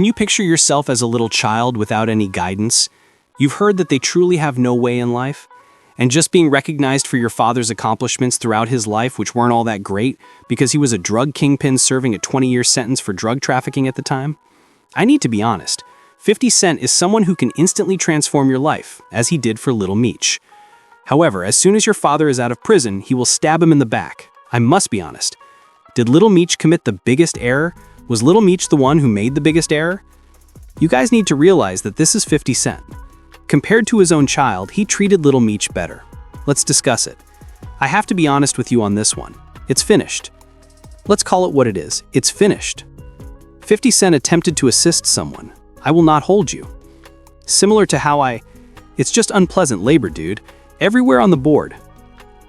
Can you picture yourself as a little child without any guidance? You've heard that they truly have no way in life? And just being recognized for your father's accomplishments throughout his life, which weren't all that great, because he was a drug kingpin serving a 20-year sentence for drug trafficking at the time? I need to be honest. 50 Cent is someone who can instantly transform your life, as he did for Little Meech. However, as soon as your father is out of prison, he will stab him in the back. I must be honest. Did Little Meech commit the biggest error? Was Little Meech the one who made the biggest error? You guys need to realize that this is 50 Cent. Compared to his own child, he treated Little Meech better. Let's discuss it. I have to be honest with you on this one. It's finished. Let's call it what it is. It's finished. 50 Cent attempted to assist someone. I will not hold you. Similar to how It's just unpleasant labor, dude. Everywhere on the board.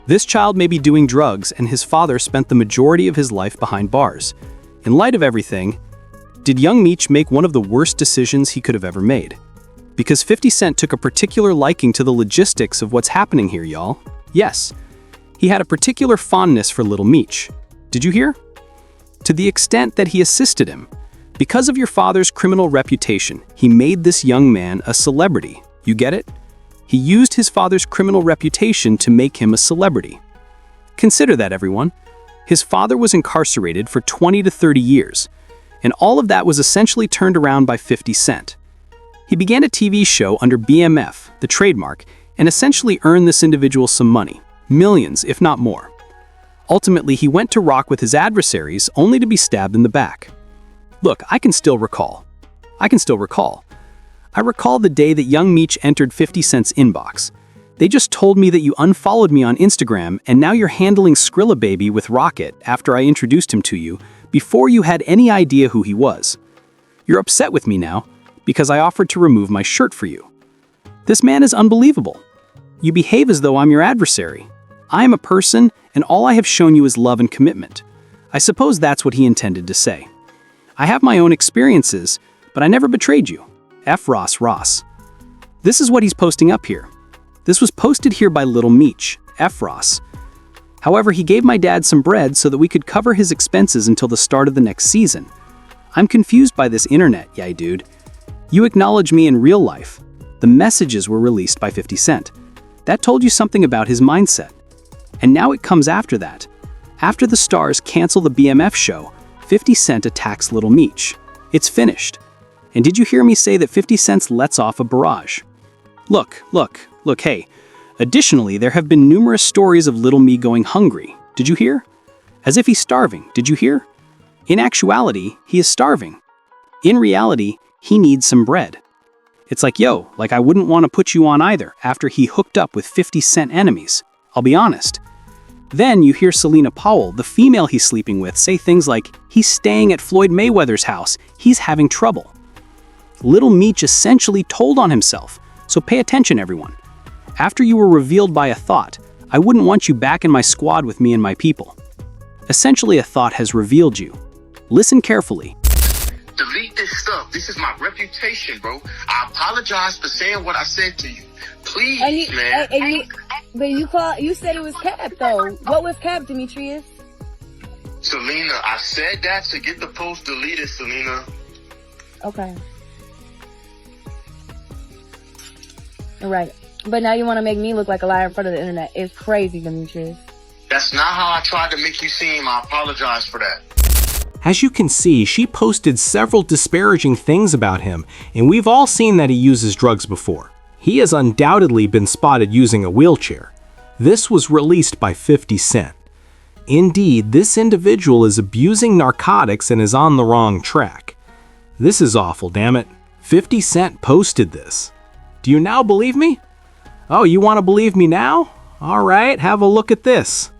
This child may be doing drugs, and his father spent the majority of his life behind bars. In light of everything, did young Meech make one of the worst decisions he could have ever made? Because 50 Cent took a particular liking to the logistics of what's happening here, y'all. Yes, he had a particular fondness for Little Meech. Did you hear? To the extent that he assisted him. Because of your father's criminal reputation, he made this young man a celebrity. You get it? He used his father's criminal reputation to make him a celebrity. Consider that, everyone. His father was incarcerated for 20 to 30 years, and all of that was essentially turned around by 50 Cent. He began a TV show under BMF, the trademark, and essentially earned this individual some money, millions, if not more. Ultimately, he went to rock with his adversaries only to be stabbed in the back. Look, I recall the day that young Meech entered 50 Cent's inbox. They just told me that you unfollowed me on Instagram and now you're handling Skrilla Baby with Rocket after I introduced him to you before you had any idea who he was. You're upset with me now because I offered to remove my shirt for you. This man is unbelievable. You behave as though I'm your adversary. I am a person, and all I have shown you is love and commitment. I suppose that's what he intended to say. I have my own experiences, but I never betrayed you. F. Ross. This is what he's posting up here. This was posted here by Little Meech, F. Ross. However, he gave my dad some bread so that we could cover his expenses until the start of the next season. I'm confused by this internet, yay dude. You acknowledge me in real life. The messages were released by 50 Cent. That told you something about his mindset. And now it comes after that. After the stars cancel the BMF show, 50 Cent attacks Little Meech. It's finished. And did you hear me say that 50 Cent lets off a barrage? Look, hey. Additionally, there have been numerous stories of Little Me going hungry. Did you hear? As if he's starving. Did you hear? In actuality, he is starving. In reality, he needs some bread. It's like, I wouldn't want to put you on either after he hooked up with 50 Cent enemies. I'll be honest. Then you hear Selena Powell, the female he's sleeping with, say things like, he's staying at Floyd Mayweather's house, he's having trouble. Little Meech essentially told on himself, so pay attention, everyone. After you were revealed by a thought, I wouldn't want you back in my squad with me and my people. Essentially, a thought has revealed you. Listen carefully. Delete this stuff. This is my reputation, bro. I apologize for saying what I said to you. Please, man. But you said it was cap, though. What was cap, Demetrius? Selena, I said that to get the post deleted, Selena. Okay. Right. But now you want to make me look like a liar in front of the internet. It's crazy, Demetrius. That's not how I tried to make you seem. I apologize for that. As you can see, she posted several disparaging things about him, and we've all seen that he uses drugs before. He has undoubtedly been spotted using a wheelchair. This was released by 50 Cent. Indeed, this individual is abusing narcotics and is on the wrong track. This is awful, damn it. 50 Cent posted this. Do you now believe me? Oh, you want to believe me now? All right, have a look at this.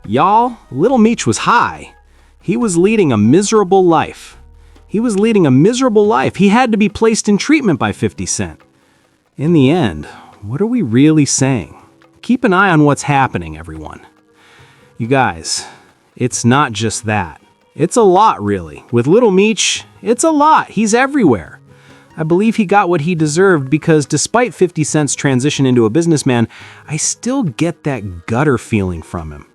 Y'all, Little Meech was high. He was leading a miserable life. He had to be placed in treatment by 50 Cent. In the end, what are we really saying? Keep an eye on what's happening, everyone. You guys, it's not just that. It's a lot, really. With Little Meech, it's a lot. He's everywhere. I believe he got what he deserved because despite 50 Cent's transition into a businessman, I still get that gutter feeling from him.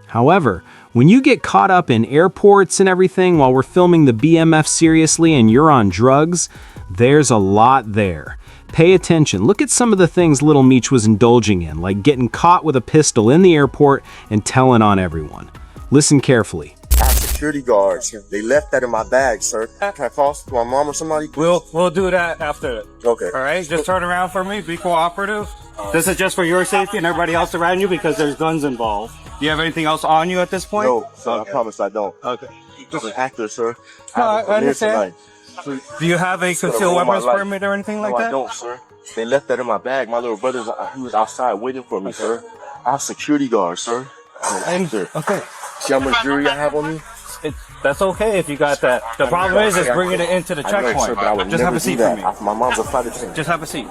However, When you get caught up in airports and everything while we're filming the BMF seriously and you're on drugs, there's a lot there. Pay attention. Look at some of the things little Meech was indulging in, like getting caught with a pistol in the airport and telling on everyone. Listen carefully. Security guards. They left that in my bag, sir. Can I call my mom or somebody? We'll do that after. Okay. All right, just turn around for me. Be cooperative. This is just for your safety and everybody else around you because there's guns involved. Do you have anything else on you at this point? No, sir. I promise I don't. Okay. Just an actor, sir. No, I understand. Tonight. Do you have a concealed weapons permit or anything like no, that? I don't, sir. They left that in my bag. My little brother, he was outside waiting for me, sir. I have security guards, sir. I'm an actor. Okay. See how much jewelry I have on me? That's okay if you got that. The problem is bringing it into the checkpoint. Sir, but I would Just have never a seat do that. for me. My mom's a flight attendant. Just have a seat.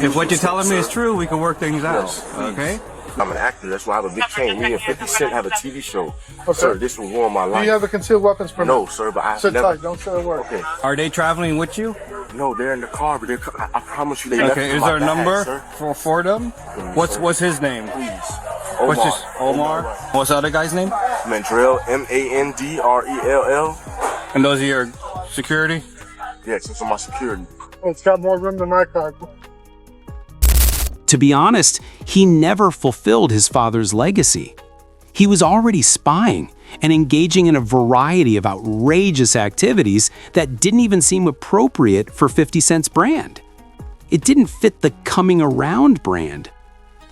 If what you're telling me is true, we can work things out. Okay? I'm an actor. That's why I have a big chain. Me and 50 Cent have a TV show. Okay. Sir, this will ruin my life. Do you have a concealed weapons permit? No, sir, but I Sit never... tight. Don't show work. Okay. Are they traveling with you? No, they're in the car, but I promise you they left Okay, in is my there a bag, number sir. for them? What's his name? Please. What's Omar. his Omar? What's the other guy's name? Mandrell, Mandrell. And those are your security? Yes, it's on my security. It's got more room than my car. To be honest, he never fulfilled his father's legacy. He was already spying and engaging in a variety of outrageous activities that didn't even seem appropriate for 50 Cent's brand. It didn't fit the coming around brand.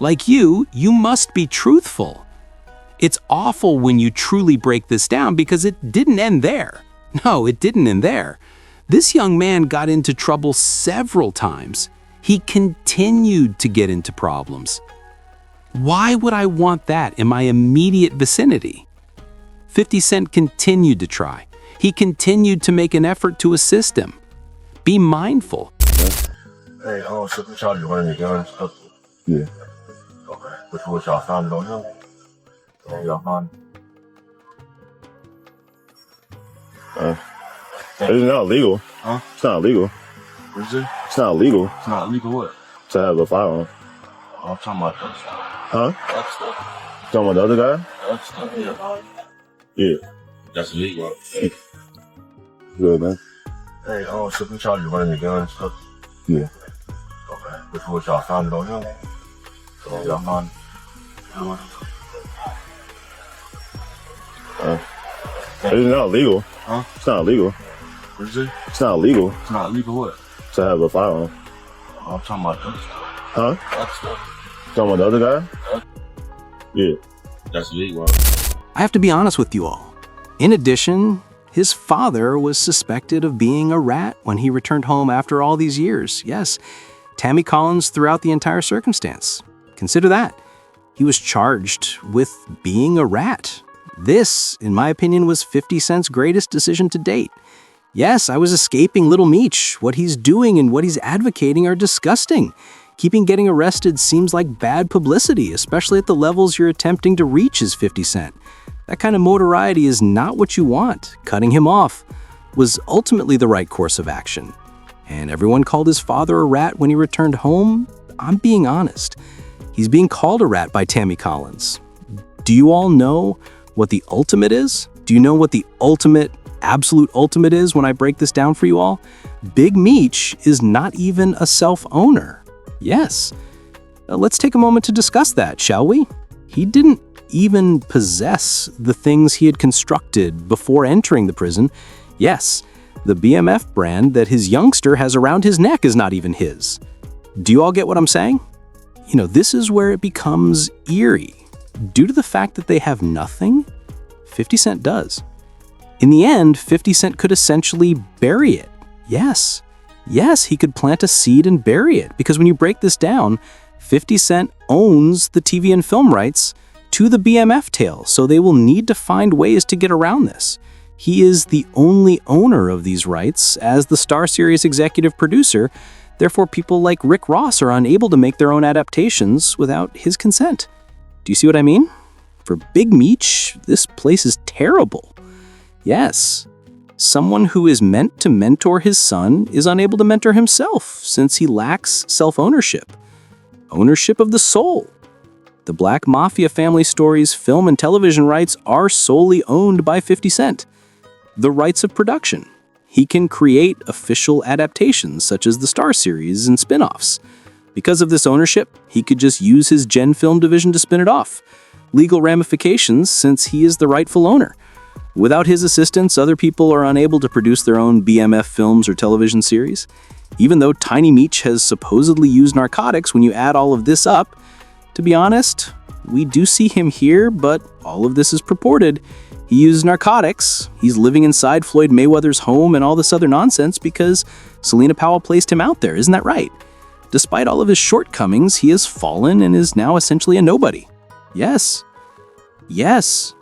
Like you must be truthful. It's awful when you truly break this down because it didn't end there. No, it didn't end there. This young man got into trouble several times. He continued to get into problems. Why would I want that in my immediate vicinity? 50 Cent continued to try. He continued to make an effort to assist him. Be mindful. Hey, so what y'all do running your guns? Yeah. Okay. What y'all found on him? Y'all found? It's not legal. Huh? It's not legal. What is it? It's not legal It's not legal what? to have a firearm. I'm talking about that stuff. Huh? That stuff. Talking about the other guy? That stuff, yeah. Yeah. That's illegal. Good, man. Hey, so what y'all do running your guns? Yeah. Okay. What y'all found on him? Y'all found? It's not legal. Huh? It's not legal. What is it? It's not legal It's not legal what? to have a firearm. I'm talking about that stuff. Huh? That stuff. Talking about the other guy? Yeah. That's illegal. I have to be honest with you all. In addition, his father was suspected of being a rat when he returned home after all these years. Yes, Tammy Collins throughout the entire circumstance. Consider that. He was charged with being a rat. This, in my opinion, was 50 Cent's greatest decision to date. Yes, I was escaping little Meech. What he's doing and what he's advocating are disgusting. Keeping getting arrested seems like bad publicity, especially at the levels you're attempting to reach as 50 Cent. That kind of notoriety is not what you want. Cutting him off was ultimately the right course of action. And everyone called his father a rat when he returned home. I'm being honest. He's being called a rat by Tammy Collins. Do you all know what the ultimate is? Do you know what the absolute ultimate is when I break this down for you all? Big Meech is not even a self-owner. Yes. Let's take a moment to discuss that, shall we? He didn't even possess the things he had constructed before entering the prison. Yes, the BMF brand that his youngster has around his neck is not even his. Do you all get what I'm saying? You know, this is where it becomes eerie. Due to the fact that they have nothing, 50 Cent does. In the end, 50 Cent could essentially bury it. Yes, he could plant a seed and bury it, because when you break this down, 50 Cent owns the TV and film rights to the BMF tale, so they will need to find ways to get around this. He is the only owner of these rights as the Star Series executive producer. Therefore, people like Rick Ross are unable to make their own adaptations without his consent. Do you see what I mean? For Big Meech, this place is terrible. Yes, someone who is meant to mentor his son is unable to mentor himself since he lacks self-ownership, ownership of the soul. The Black Mafia family stories, film and television rights are solely owned by 50 Cent. The rights of production. He can create official adaptations such as the Star series and spin-offs. Because of this ownership, he could just use his Gen Film division to spin it off. Legal ramifications since he is the rightful owner. Without his assistance, other people are unable to produce their own BMF films or television series. Even though Tiny Meech has supposedly used narcotics, when you add all of this up, to be honest, we do see him here, but all of this is purported. He uses narcotics, he's living inside Floyd Mayweather's home and all this other nonsense because Selena Powell placed him out there, isn't that right? Despite all of his shortcomings, he has fallen and is now essentially a nobody. Yes. Yes.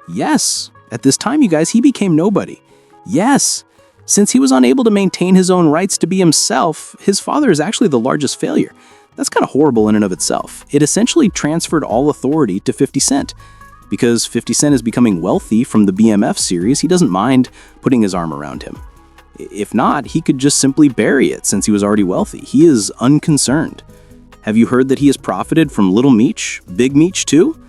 Yes. At this time, you guys, he became nobody. Yes. Since he was unable to maintain his own rights to be himself, his father is actually the largest failure. That's kind of horrible in and of itself. It essentially transferred all authority to 50 Cent. Because 50 Cent is becoming wealthy from the BMF series, he doesn't mind putting his arm around him. If not, he could just simply bury it since he was already wealthy. He is unconcerned. Have you heard that he has profited from Little Meech, Big Meech too?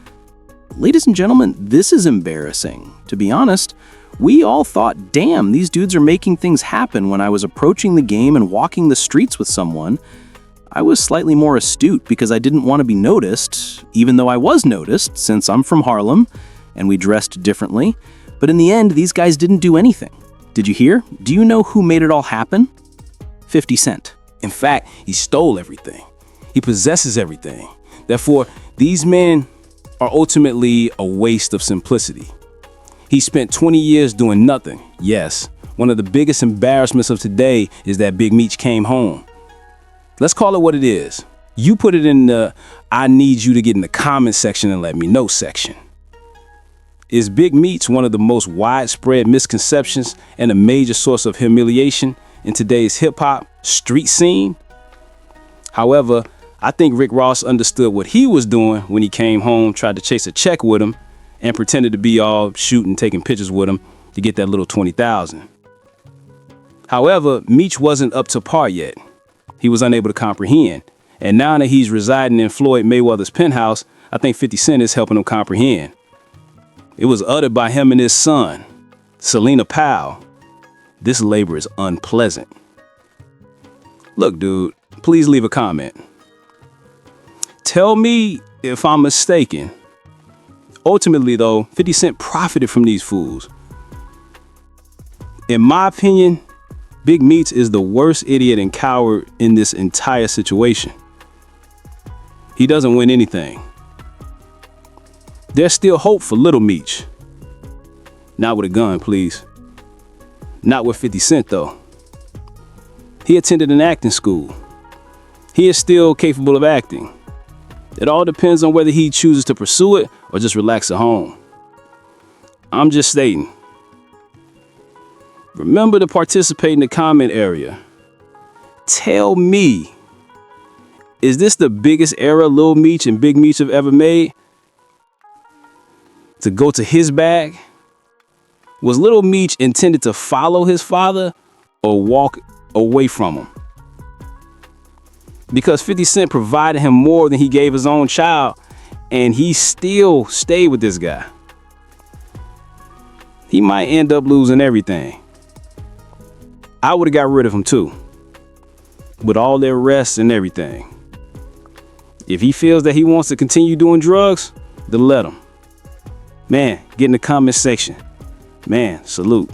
Ladies and gentlemen, this is embarrassing. To be honest, we all thought, damn, these dudes are making things happen. When I was approaching the game and walking the streets with someone, I was slightly more astute because I didn't want to be noticed, even though I was noticed since I'm from Harlem and we dressed differently. But in the end, these guys didn't do anything. Did you hear? Do you know who made it all happen? 50 Cent. In fact, he stole everything. He possesses everything. Therefore, these men are ultimately a waste of simplicity. He spent 20 years doing nothing. Yes, one of the biggest embarrassments of today is that Big Meech came home. Let's call it what it is. You put it in the I need you to get in the comment section and let me know section. Is Big Meech one of the most widespread misconceptions and a major source of humiliation in today's hip-hop street scene? However, I think Rick Ross understood what he was doing when he came home, tried to chase a check with him, and pretended to be all shooting, taking pictures with him to get that little 20,000. However, Meech wasn't up to par yet. He was unable to comprehend. And now that he's residing in Floyd Mayweather's penthouse, I think 50 Cent is helping him comprehend. It was uttered by him and his son, Selena Powell. This labor is unpleasant. Look, dude, please leave a comment. Tell me if I'm mistaken. Ultimately, though, 50 Cent profited from these fools. In my opinion, Big Meech is the worst idiot and coward in this entire situation. He doesn't win anything. There's still hope for Little Meech. Not with a gun, please. Not with 50 Cent, though. He attended an acting school. He is still capable of acting. It all depends on whether he chooses to pursue it or just relax at home. I'm just stating. Remember to participate in the comment area. Tell me, is this the biggest error Lil Meech and Big Meech have ever made? To go to his bag? Was Little Meech intended to follow his father or walk away from him? Because 50 Cent provided him more than he gave his own child, and he still stayed with this guy. He might end up losing everything. I would have got rid of him too, with all their arrests and everything. If he feels that he wants to continue doing drugs, then let him. Man, get in the comment section. Man, salute.